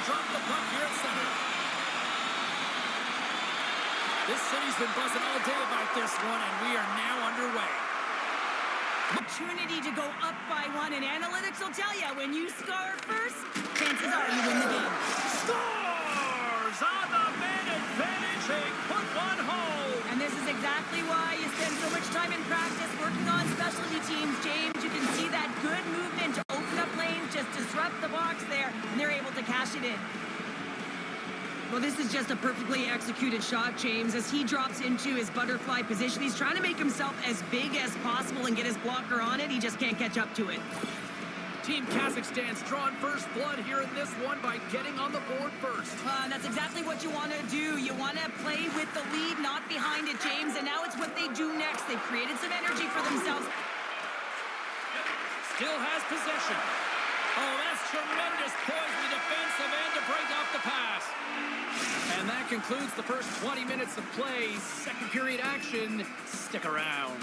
drop the puck here at center. This city's been buzzing all day about this one, and we are now underway. Opportunity to go up by one, and analytics will tell you when you score first, chances are you win the game. Scores on the man advantage. They put one home. And this is exactly why you spend so much time in practice working on specialty teams, James. You can see that good movement to open up lanes, just disrupt the box there, and they're able to cash it in. Well, this is just a perfectly executed shot, James. As he drops into his butterfly position, he's trying to make himself as big as possible and get his blocker on it. He just can't catch up to it. Team Kazakhstan's drawn first blood here in this one by getting on the board first. That's exactly what you want to do. You want to play with the lead, not behind it, James. And now it's what they do next. They've created some energy for themselves. Still has possession. Oh, that's tremendous poise in the defensive end to break off the pass. And that concludes the first 20 minutes of play. Second period action. Stick around.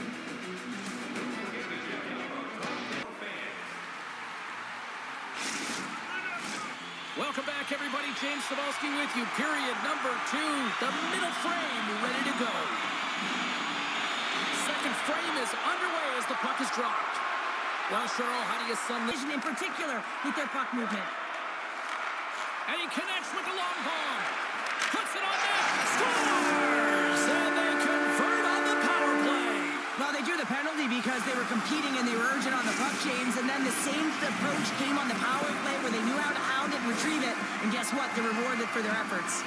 Welcome back, everybody. James Cebulski with you. Period number 2. The middle frame ready to go. Second frame is underway as the puck is dropped. Well, Cheryl, how do you sum this? In particular with their puck movement. And he connects with the long ball. Puts it on net. Scores! And they convert on the power play. Well, they drew the penalty because they were competing and they were urgent on the puck, James. And then the same approach came on the power play where they knew how to hound it and retrieve it. And guess what? They're rewarded for their efforts.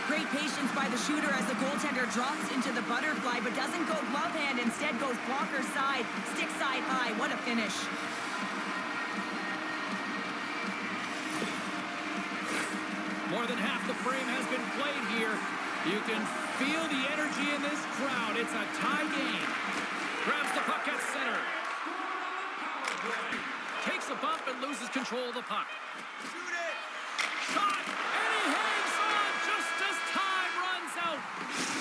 Great patience by the shooter as the goaltender drops into the butterfly, but doesn't go glove hand. Instead goes blocker side, stick side high. What a finish. More than half the frame has been played here. You can feel the energy in this crowd. It's a tie game. Grabs the puck at center. Takes a bump and loses control of the puck. Shoot it! Shot! And he hangs on just as time runs out.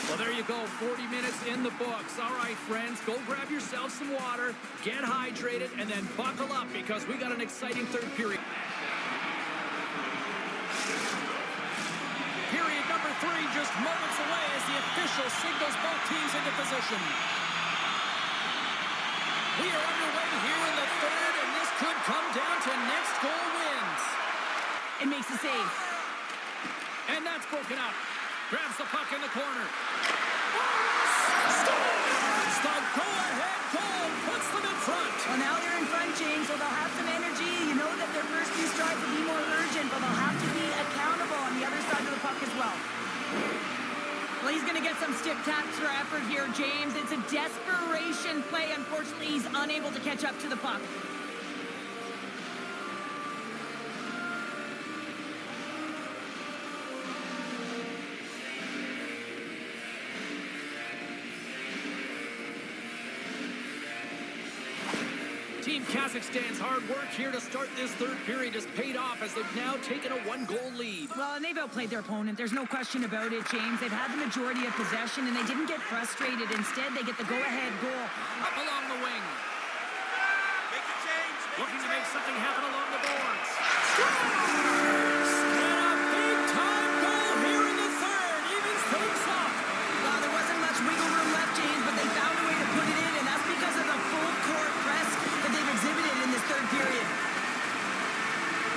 Well, there you go. 40 minutes in the books. All right, friends, go grab yourself some water, get hydrated, and then buckle up because we got an exciting third period. Period number 3 just moments away as the official signals both teams into position. We are underway here in the third, and this could come down to next goal wins. It makes the save. And that's broken up. Grabs the puck in the corner. Scores! The go-ahead goal puts them in front. Well, now they're in front, James, so they'll have some energy. You know that their first few strides will be more urgent, but they'll have to be accountable on the other side of the puck as well. Well, he's going to get some stick taps for effort here, James. It's a desperation play. Unfortunately, he's unable to catch up to the puck. Team Kazakhstan's hard work here to start this third period has paid off as they've now taken a 1-goal lead. Well, and they've outplayed their opponent. There's no question about it, James. They've had the majority of possession, and they didn't get frustrated. Instead, they get the go-ahead goal. Up along the wing. Looking to make something happen along the boards. Scores! And a big-time goal here in the third. Evens things up. Well, there wasn't much wiggle room left, James, but they found a way to put it in, and that's because of the full-court press that they've exhibited in this third period.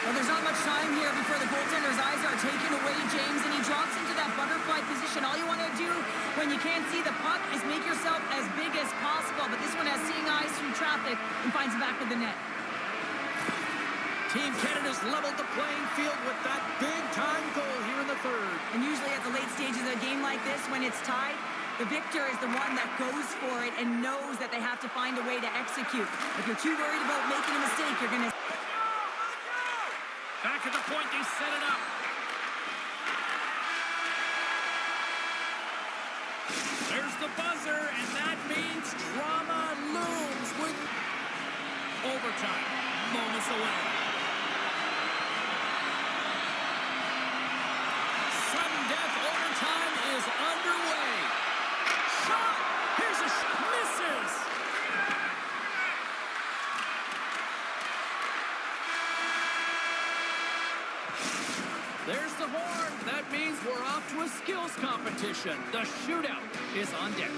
Well, there's not much time here before the goaltender's eyes are taken away, James, and he drops into that butterfly position. All you want to do when you can't see the puck is make yourself as big as possible, but this one has seeing eyes through traffic and finds the back of the net. Team Canada's leveled the playing field with that big-time goal here in the third. And usually at the late stages of a game like this, when it's tied, the victor is the one that goes for it and knows that they have to find a way to execute. If you're too worried about making a mistake, you're going to... Back at the point, they set it up. There's the buzzer, and that means drama looms with overtime. Moments away. Sudden death overtime is underway. Shot! Here's a shot. Misses! There's the horn. That means we're off to a skills competition. The shootout is on deck.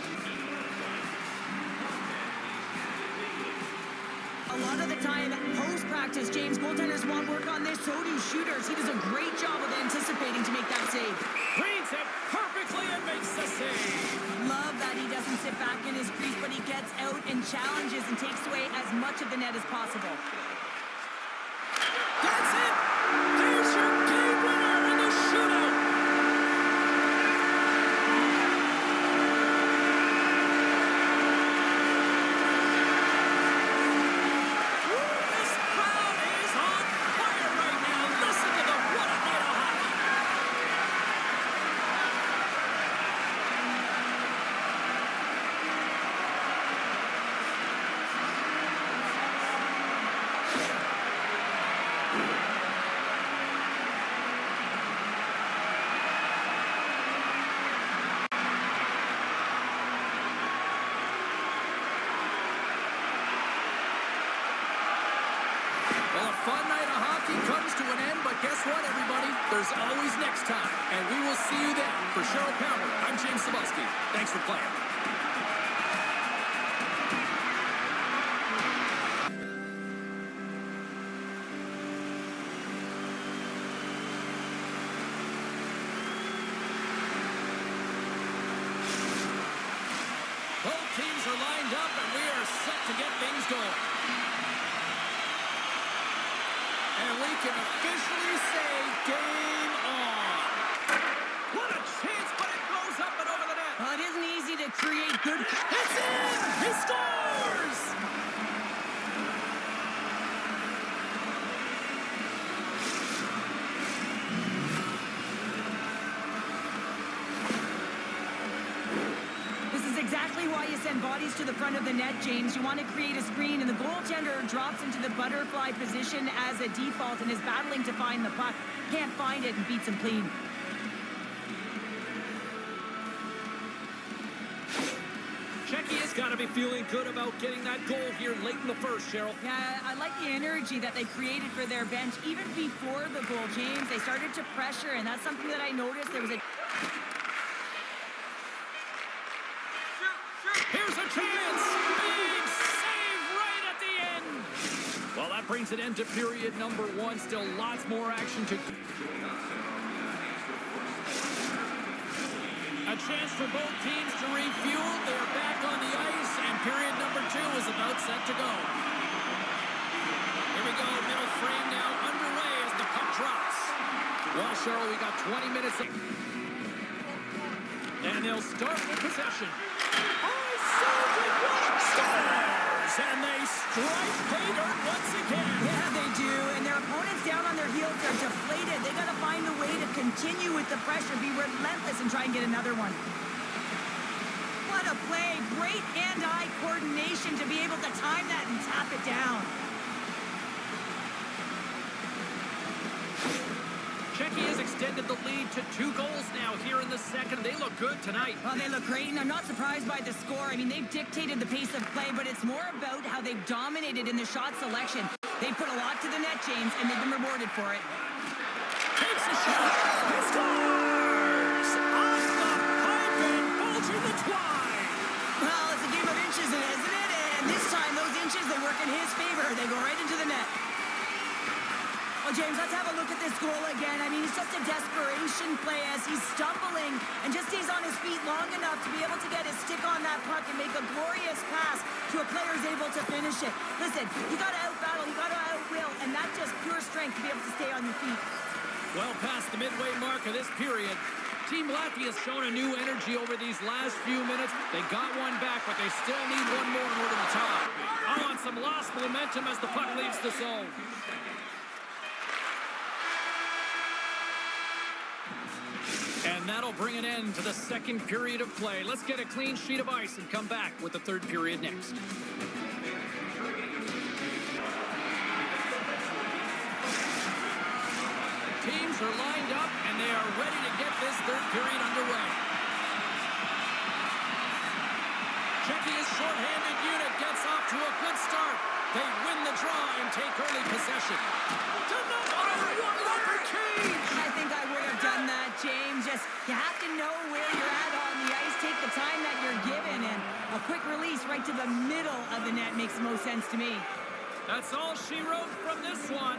A lot of the time, post-practice, James, goaltenders want work on this, so do shooters. He does a great job of anticipating to make that save. Reads it perfectly and makes the save. Love that he doesn't sit back in his crease, but he gets out and challenges and takes away as much of the net as possible. That's it! There's your game winner in the shootout! This crowd is on fire right now. Listen to the what a night of hockey. Well, a fun night of hockey comes to an end, but guess what, everybody? There's always next time, and we will see you then. For Cheryl Powder, I'm James Cebulski. Thanks for playing. Both teams are lined up, and we are set to get things going. And we can officially say game on. What a chance, but it goes up and over the net. Well, it isn't easy to create good... It's in! He scores! This is exactly why you send bodies to the front of the net, James. You want to create a screen, and the goaltender drops into the butterfly position as a default and is battling to find the puck. Can't find it and beats him clean. Checky has got to be feeling good about getting that goal here late in the first, Cheryl. Yeah, I like the energy that they created for their bench. Even before the goal, James, they started to pressure, and that's something that I noticed. There was a... Here's a chance! Big save right at the end! Well, that brings an end to period number one. Still lots more action to... A chance for both teams to refuel. They're back on the ice, and period number two is about set to go. Here we go, middle frame now underway as the puck drops. Well, Cheryl, we got 20 minutes. And they'll start with possession. Scores! And they strike pay dirt once again. Yeah, they do. And their opponents down on their heels are deflated. They got to find a way to continue with the pressure, be relentless, and try and get another one. What a play. Great hand-eye coordination to be able to time that and tap it down. Checky has extended the lead to 2 goals now here in the second. They look good tonight. Well, they look great, and I'm not surprised by the score. I mean, they've dictated the pace of play, but it's more about how they've dominated in the shot selection. They put a lot to the net, James, and they've been rewarded for it. Takes a shot. He scores! Off the pipe and bulging the twine. Well, it's a game of inches, isn't it? And this time, those inches, they work in his favor. They go right into the net. Well, James, let's have a look at this goal again. I mean, it's just a desperation play as he's stumbling and just stays on his feet long enough to be able to get his stick on that puck and make a glorious pass to a player who's able to finish it. Listen, you got to out-battle, you got to out-will, and that's just pure strength to be able to stay on your feet. Well past the midway mark of this period, Team Latvia has shown a new energy over these last few minutes. They got one back, but they still need one more in order to tie. Oh, and some lost momentum as the puck leaves the zone. And that'll bring an end to the second period of play. Let's get a clean sheet of ice and come back with the third period next. Teams are lined up, and they are ready to get this third period underway. Czechia's shorthanded unit gets off to a good start. They win the draw and take early possession. What an opportunity! to the middle of the net makes the most sense to me. That's all she wrote from this one.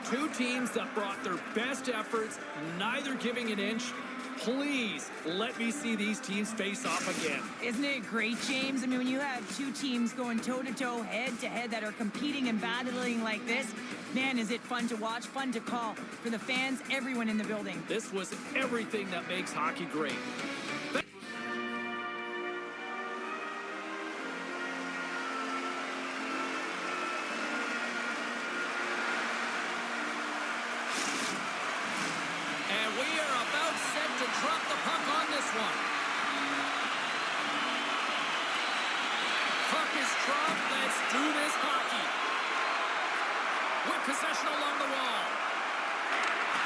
Two teams that brought their best efforts, neither giving an inch. Please let me see these teams face off again. Isn't it great, James? I mean, when you have two teams going toe-to-toe, head-to-head that are competing and battling like this, man, is it fun to watch, fun to call for the fans, everyone in the building. This was everything that makes hockey great. And we are about set to drop the puck on this one. Puck is dropped. Let's do this hockey. With possession along the wall.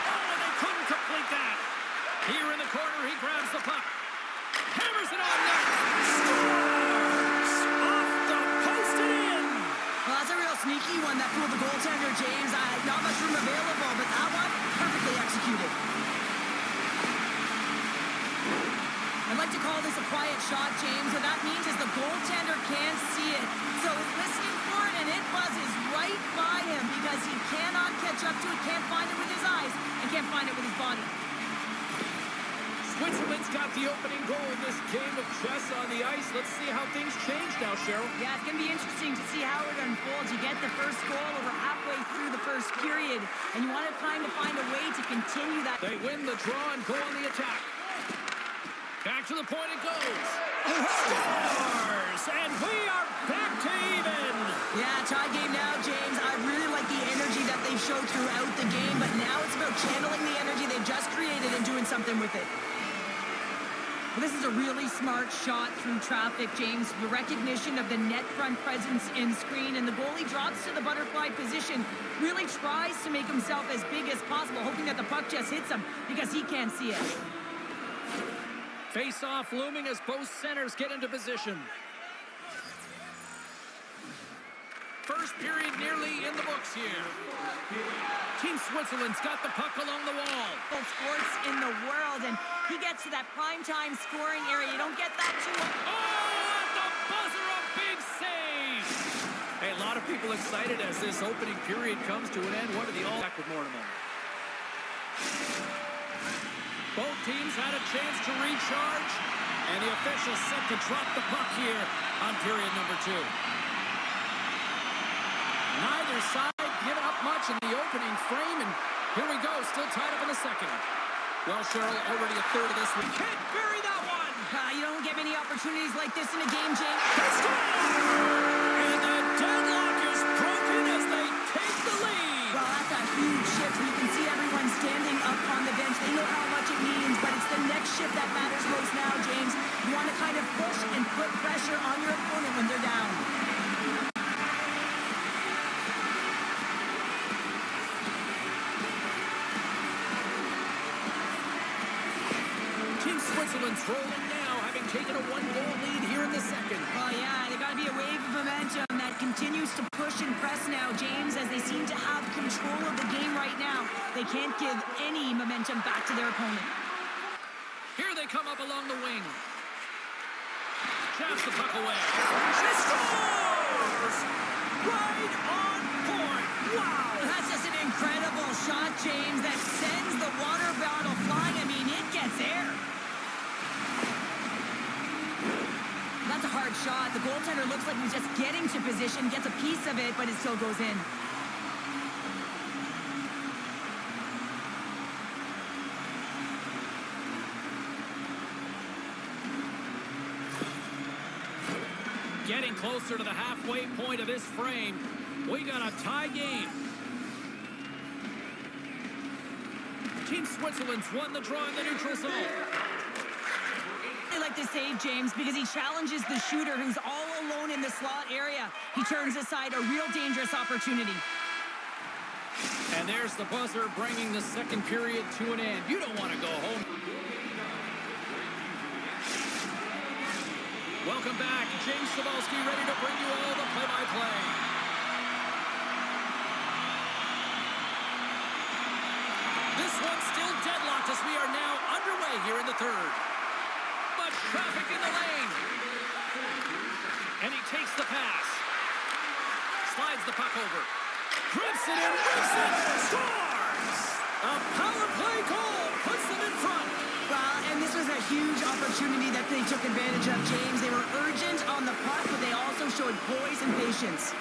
Oh, and they couldn't complete that. Here in the corner, he grabs the puck. Hammers it on net. Scores! Off the post and in. Well, that's a real sneaky one that fooled the goaltender, James. Not much room available, but that one, perfectly executed. I'd like to call this a quiet shot, James. What that means is the goaltender can't see it. So he's listening for it, and it buzzes right by him because he cannot catch up to it, can't find it with his eyes, and can't find it with his body. Switzerland's got the opening goal in this game of chess on the ice. Let's see how things change now, Cheryl. Yeah, it's going to be interesting to see how it unfolds. You get the first goal over halfway through the first period, and you want to kind of find a way to continue that. They win the draw and go on the attack. Back to the point it goes. Scores! And we are back to even. Yeah, tie game now, James. I really like the energy that they showed throughout the game, but now it's about channeling the energy they just created and doing something with it. Well, this is a really smart shot through traffic, James. The recognition of the net front presence in screen, and the goalie drops to the butterfly position, really tries to make himself as big as possible, hoping that the puck just hits him because he can't see it. Face-off looming as both centers get into position. First period nearly in the books here. Team Switzerland's got the puck along the wall. Sports in the world, and he gets to that primetime scoring area. You don't get that too much. Oh, at the buzzer, a big save! Hey, a lot of people excited as this opening period comes to an end. What are the all back with more in a moment? Both teams had a chance to recharge, and the officials set to drop the puck here on period number 2. Neither side giving up much in the opening frame, and here we go, still tied up in the second. Well, Cheryl, already a third of this. We can't bury that one! You don't get many opportunities like this in a game, James. And the deadlock is broken as they take the lead. Well, that's a huge shift. You can see everyone standing up on the bench. They know how much it means, but it's the next shift that matters most now, James. You want to kind of push and put pressure on your opponent when they're down. Team Switzerland's rolling now, having taken a 1-goal lead here in the second. Oh, yeah, there got to be a wave of momentum that continues to push and press now, James, as they seem to have control of the game right now. They can't give any momentum back to their opponent. Here they come up along the wing. Chaps the puck away. She scores! Right on point. Wow! That's just an incredible shot, James, that sends the water bottle flying. I mean, it gets air. That's a hard shot. The goaltender looks like he's just getting to position, gets a piece of it, but it still goes in. Getting closer to the halfway point of this frame. We got a tie game. Team Switzerland's won the draw in the neutral zone. I like to save James because he challenges the shooter who's all alone in the slot area. He turns aside a real dangerous opportunity. And there's the buzzer bringing the second period to an end. You don't want to go home. Welcome back. James Cebulski ready to bring you all the play-by-play. This one's still deadlocked as we are now underway here in the third. Much traffic in the lane. And he takes the pass. Slides the puck over. Grips it and rips it. Scores! A power play goal puts them in front. Well, and this was a huge opportunity that they took advantage of, James. They were urgent on the puck, but they also showed poise and patience.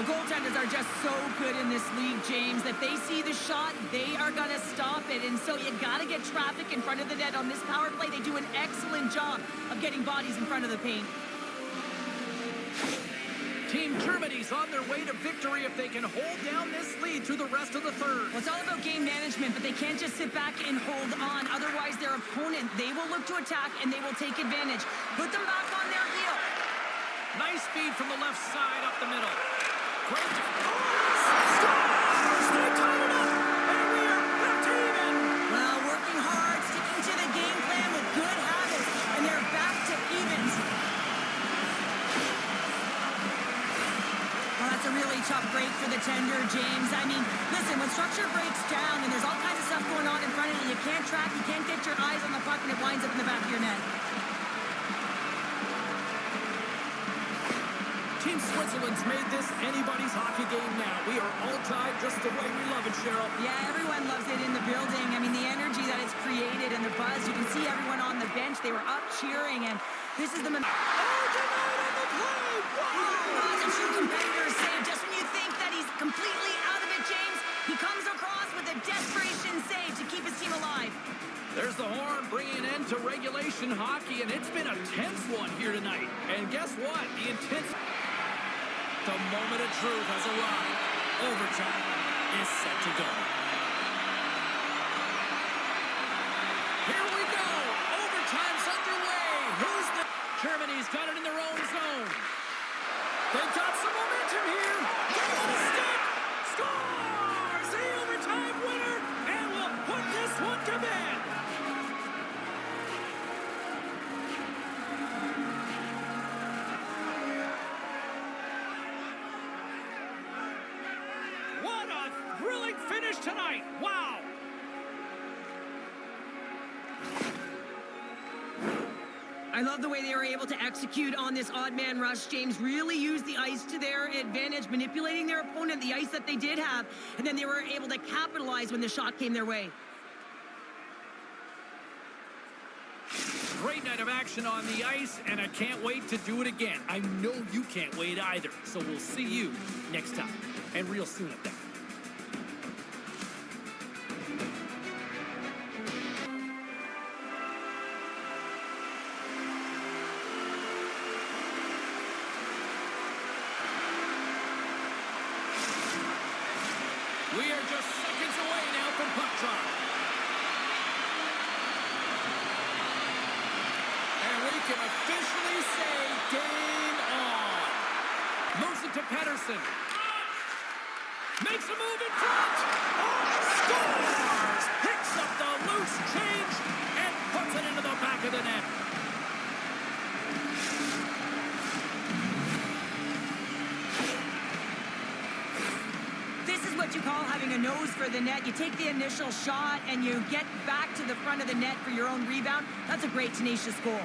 The goaltenders are just so good in this league, James, that they see the shot, they are going to stop it. And so you got to get traffic in front of the net on this power play. They do an excellent job of getting bodies in front of the paint. Team Germany's on their way to victory if they can hold down this lead through the rest of the third. Well, it's all about game management, but they can't just sit back and hold on. Otherwise, their opponent, they will look to attack and they will take advantage. Put them back on their heel. Nice feed from the left side up the middle. Great. Scores! They tie it up, and we are back to even. Well, working hard, sticking to the game plan with good habits, and they're back to evens. Well, that's a really tough break for the tender, James. I mean, listen, when structure breaks down and there's all kinds of stuff going on in front of you, you can't track, you can't get your eyes on the puck, and it winds up in the back of your net. Team Switzerland's made this anybody's hockey game now. We are all tied just the way we love it, Cheryl. Yeah, everyone loves it in the building. I mean, the energy that it's created and the buzz. You can see everyone on the bench. They were up cheering, and this is the... Oh, denied on the play! Wow! That's a true competitor save. Just when you think that he's completely out of it, James, he comes across with a desperation save to keep his team alive. There's the horn bringing an end to regulation hockey, and it's been a tense one here tonight. And guess what? The moment of truth has arrived. Overtime is set to go. Here we go. Overtime's underway. Who's the... Germany's got it in their own zone. They've got some momentum here. Get on a stick. Scores! The overtime winner, and we'll put this one to bed. What a thrilling finish tonight. Wow. I love the way they were able to execute on this odd man rush, James. Really used the ice to their advantage, manipulating their opponent, the ice that they did have, and then they were able to capitalize when the shot came their way. Great night of action on the ice, and I can't wait to do it again. I know you can't wait either, so we'll see you next time, and real soon at that. We are just seconds away now from puck drop. And we can officially say game on. Moves it to Pedersen. Makes a move in front. Scores! Picks up the loose change and puts it into the back of the net. What you call having a nose for the net. You take the initial shot and you get back to the front of the net for your own rebound. That's a great, tenacious goal.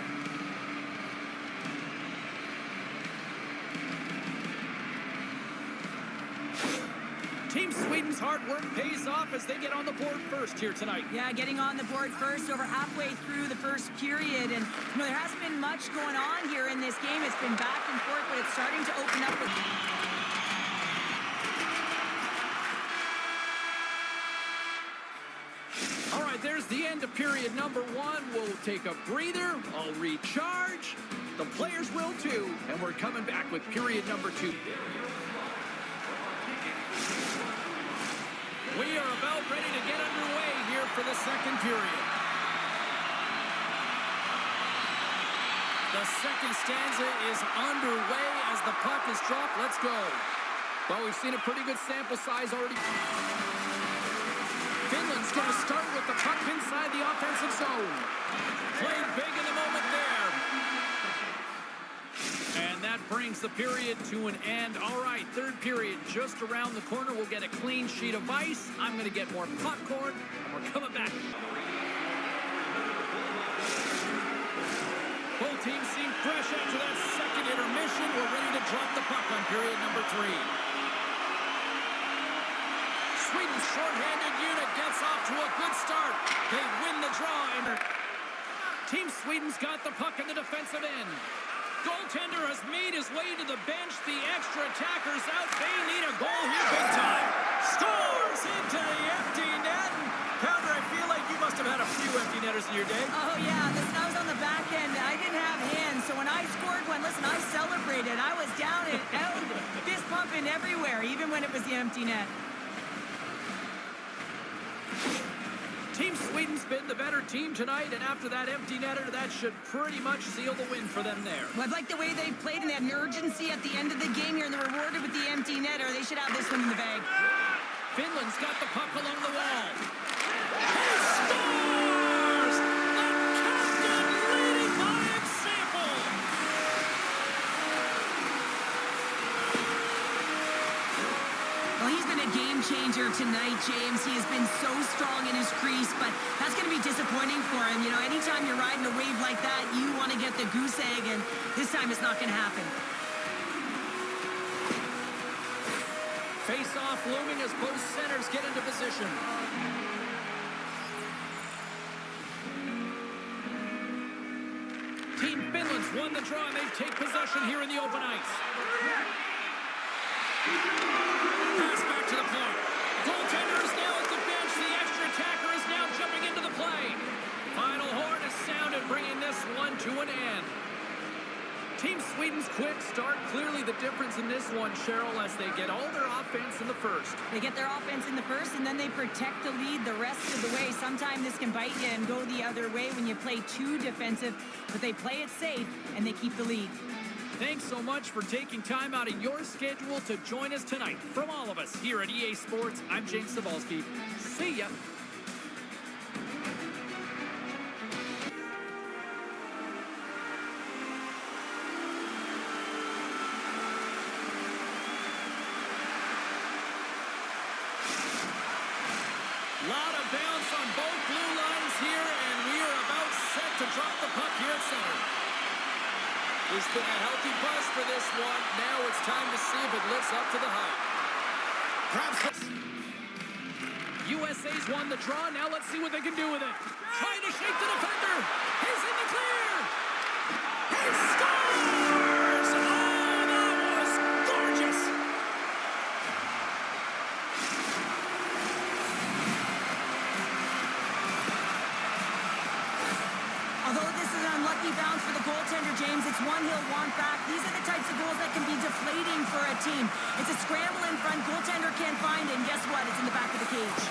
Team Sweden's hard work pays off as they get on the board first here tonight. Yeah, getting on the board first over halfway through the first period. And, you know, there hasn't been much going on here in this game. It's been back and forth, but it's starting to open up with... All right, there's the end of period number one. We'll take a breather. I'll recharge. The players will too. And we're coming back with period number two. We are about ready to get underway here for the second period. The second stanza is underway as the puck is dropped. Let's go. Well, we've seen a pretty good sample size already. Finland's going to start with the puck inside the offensive zone. Played big in the moment there. And that brings the period to an end. All right, third period just around the corner. We'll get a clean sheet of ice. I'm going to get more popcorn, and we're coming back. Both teams seem fresh after that second intermission. We're ready to drop the puck on period number 3. Sweden's shorthanded unit gets off to a good start. They win the draw. Team Sweden's got the puck in the defensive end. Goaltender has made his way to the bench. The extra attacker's out. They need a goal here big time. Scores into the empty net. Pounder, I feel like you must have had a few empty netters in your day. Oh, yeah. Listen, I was on the back end. I didn't have hands, so when I scored one, listen, I celebrated. I was down and out, fist pumping everywhere, even when it was the empty net. Team Sweden's been the better team tonight, and after that empty netter, that should pretty much seal the win for them there. Well, I like the way they played, and they had an urgency at the end of the game here, and they're rewarded with the empty netter. They should have this one in the bag. Finland's got the puck along the wall. He scores! The captain leading by example! Well, he's been a game changer tonight, James. He has been so strong in his crease, but that's going to be disappointing for him. You know, anytime you're riding a wave like that, you want to get the goose egg, and this time it's not going to happen. Face-off looming as both centers get into position. Team Finland's won the draw, and they take possession here in the open ice. Pass back to the point. Goaltender is now at the bench. The extra attacker is now jumping into the play. Final horn is sounded, bringing this one to an end. Team Sweden's quick start, clearly the difference in this one, Cheryl, as they get all their offense in the first. They get their offense in the first, and then they protect the lead the rest of the way. Sometimes this can bite you and go the other way when you play too defensive, but they play it safe, and they keep the lead. Thanks so much for taking time out of your schedule to join us tonight. From all of us here at EA Sports, I'm James Cebulski. See ya. Lot of bounce on both blue lines here, and we are about set to drop the puck here at center. There's been a healthy buzz for this one. Now it's time to see if it lives up to the hype. Perhaps USA's won the draw. Now let's see what they can do with it. Trying to shake the defender. He's in the clear. He scores! Oh, that was gorgeous. Although this is an unlucky bounce for the goaltender, James, it's one he'll want back. These are the types of goals that can be deflating for a team. It's a scramble in front, goaltender can't find it, and guess what? It's in the back of the cage.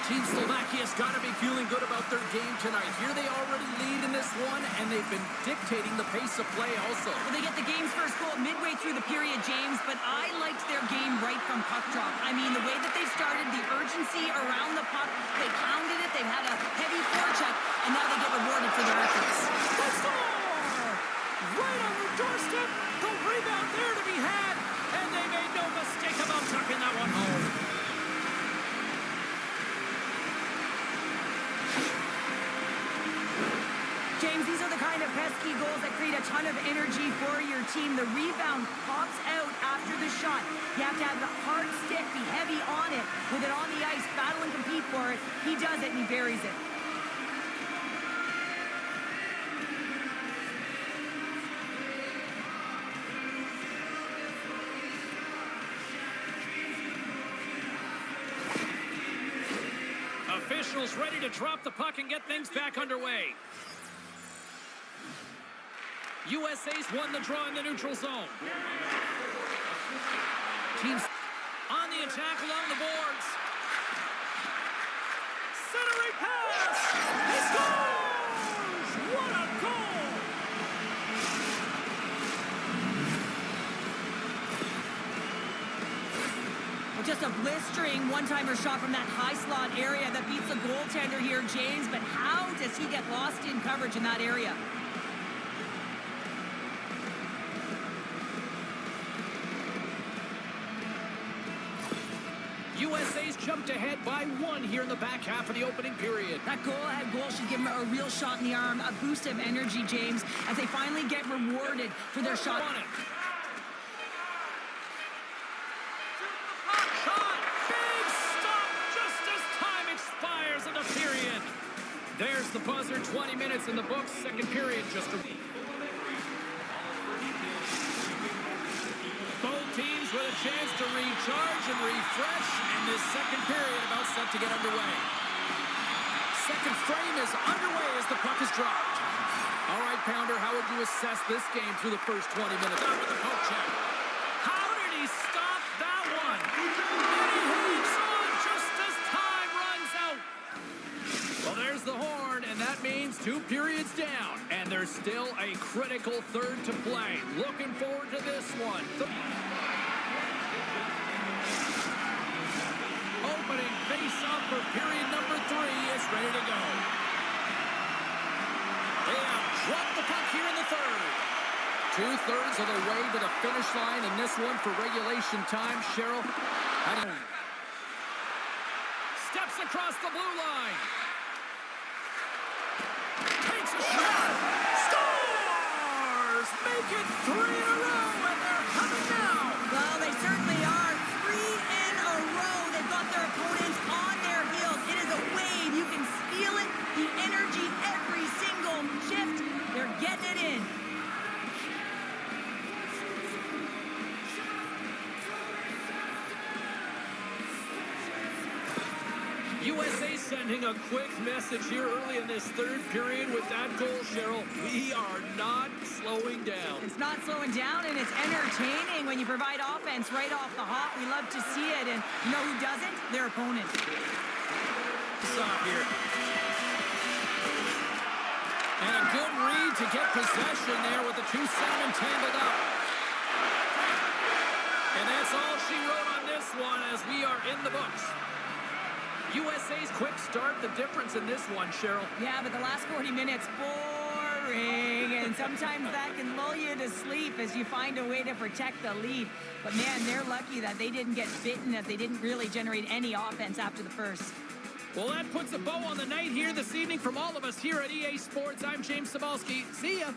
Team Slovakia's got to be feeling good about their game tonight. Here they already lead in this one, and they've been dictating the pace of play also. Well, they get the game's first goal midway through the period, James, but I liked their game right from puck drop. I mean, the way that they started, the urgency around the puck, they pounded it, they've had a heavy forecheck, and now they get rewarded for their efforts. They score! Right on their doorstep, the rebound there to be had, and they made no mistake about tucking that one home. James, these are the kind of pesky goals that create a ton of energy for your team. The rebound pops out after the shot. You have to have the hard stick, be heavy on it, with it on the ice, battle and compete for it. He does it, and he buries it. Officials ready to drop the puck and get things back underway. USA's won the draw in the neutral zone. Teams on the attack along the boards. Centering pass! He scores! What a goal! Well, just a blistering one-timer shot from that high slot area that beats the goaltender here, James. But how does he get lost in coverage in that area? USA's jumped ahead by 1 here in the back half of the opening period. That goal-ahead goal should give them a real shot in the arm, a boost of energy, James, as they finally get rewarded for their shot. On it. Shot! Big stop just as time expires in the period. There's the buzzer. 20 minutes in the books. Second period just a week. Both teams with a chance to recharge and refresh, and this second period about set to get underway. Second frame is underway as the puck is dropped. All right, Pounder, how would you assess this game through the first 20 minutes? Out with the poke check. How did he stop that one? And he hangs on just as time runs out. Well, there's the horn, and that means 2 periods down, and there's still a critical third to play. Looking forward to this one. Opening face-off for period number 3 is ready to go. They have dropped the puck here in the third. 2/3 of the way to the finish line in this one for regulation time. Cheryl, steps across the blue line. Takes a shot. Scores! Make it 3 in a row, and they're coming now. Well, they certainly are. 3 in a row. They've got their opponents on their heels. It is a wave. You can feel it. The energy every single shift. They're getting it in. USA sending a quick message here early in this third period with that goal, Cheryl. We are not slowing down. It's not slowing down, and it's entertaining when you provide offense right off the hop. We love to see it, and you know who doesn't? Their opponent. Stop here. And a good read to get possession there with the 2 centermen tangled up. And that's all she wrote on this one as we are in the books. USA's quick start, the difference in this one, Cheryl. Yeah, but the last 40 minutes, boring. And sometimes that can lull you to sleep as you find a way to protect the lead. But, man, they're lucky that they didn't get bitten, as they didn't really generate any offense after the first. Well, that puts a bow on the night here this evening from all of us here at EA Sports. I'm James Cebulski. See ya.